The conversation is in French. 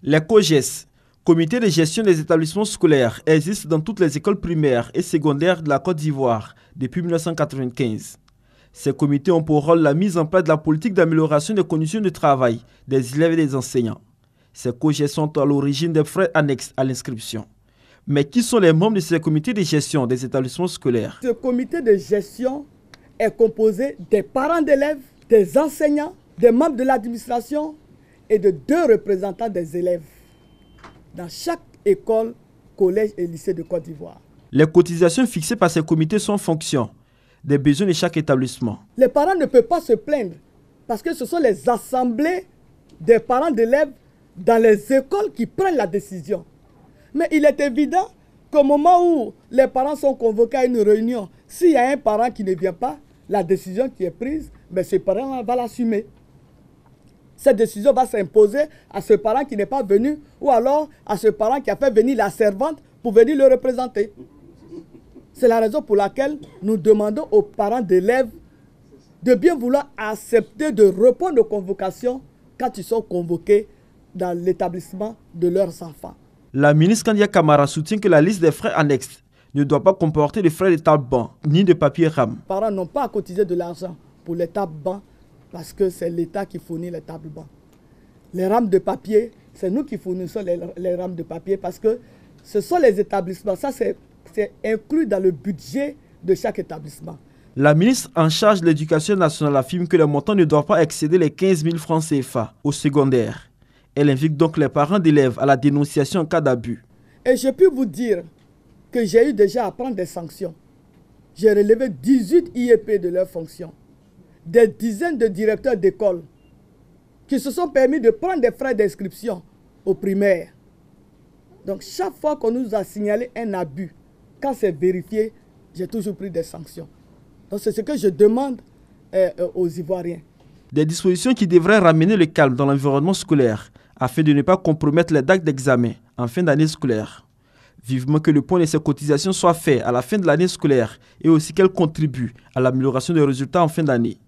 Les COGES, Comité de gestion des établissements scolaires, existent dans toutes les écoles primaires et secondaires de la Côte d'Ivoire depuis 1995. Ces comités ont pour rôle la mise en place de la politique d'amélioration des conditions de travail des élèves et des enseignants. Ces COGES sont à l'origine des frais annexes à l'inscription. Mais qui sont les membres de ces comités de gestion des établissements scolaires? Ce comité de gestion est composé des parents d'élèves, des enseignants, des membres de l'administration et de 2 représentants des élèves dans chaque école, collège et lycée de Côte d'Ivoire. Les cotisations fixées par ces comités sont en fonction des besoins de chaque établissement. Les parents ne peuvent pas se plaindre parce que ce sont les assemblées des parents d'élèves dans les écoles qui prennent la décision. Mais il est évident qu'au moment où les parents sont convoqués à une réunion, s'il y a un parent qui ne vient pas, la décision qui est prise, ce parent va l'assumer. Cette décision va s'imposer à ce parent qui n'est pas venu ou alors à ce parent qui a fait venir la servante pour venir le représenter. C'est la raison pour laquelle nous demandons aux parents d'élèves de bien vouloir accepter de repos de convocation quand ils sont convoqués dans l'établissement de leurs enfants. La ministre Kandia Kamara soutient que la liste des frais annexes ne doit pas comporter de frais de table-banc ni de papier RAM. Les parents n'ont pas à cotiser de l'argent pour les tables-bancs parce que c'est l'État qui fournit les tables-bancs. Les rames de papier, c'est nous qui fournissons les rames de papier parce que ce sont les établissements. Ça, c'est inclus dans le budget de chaque établissement. La ministre en charge de l'Éducation nationale affirme que les montants ne doivent pas excéder les 15 000 francs CFA au secondaire. Elle invite donc les parents d'élèves à la dénonciation en cas d'abus. Et je peux vous dire que j'ai eu déjà à prendre des sanctions. J'ai relevé 18 IEP de leurs fonctions. Des dizaines de directeurs d'école qui se sont permis de prendre des frais d'inscription aux primaires. Donc chaque fois qu'on nous a signalé un abus, quand c'est vérifié, j'ai toujours pris des sanctions. Donc c'est ce que je demande aux Ivoiriens. Des dispositions qui devraient ramener le calme dans l'environnement scolaire afin de ne pas compromettre les dates d'examen en fin d'année scolaire. Vivement que le point de ces cotisations soit fait à la fin de l'année scolaire et aussi qu'elles contribuent à l'amélioration des résultats en fin d'année.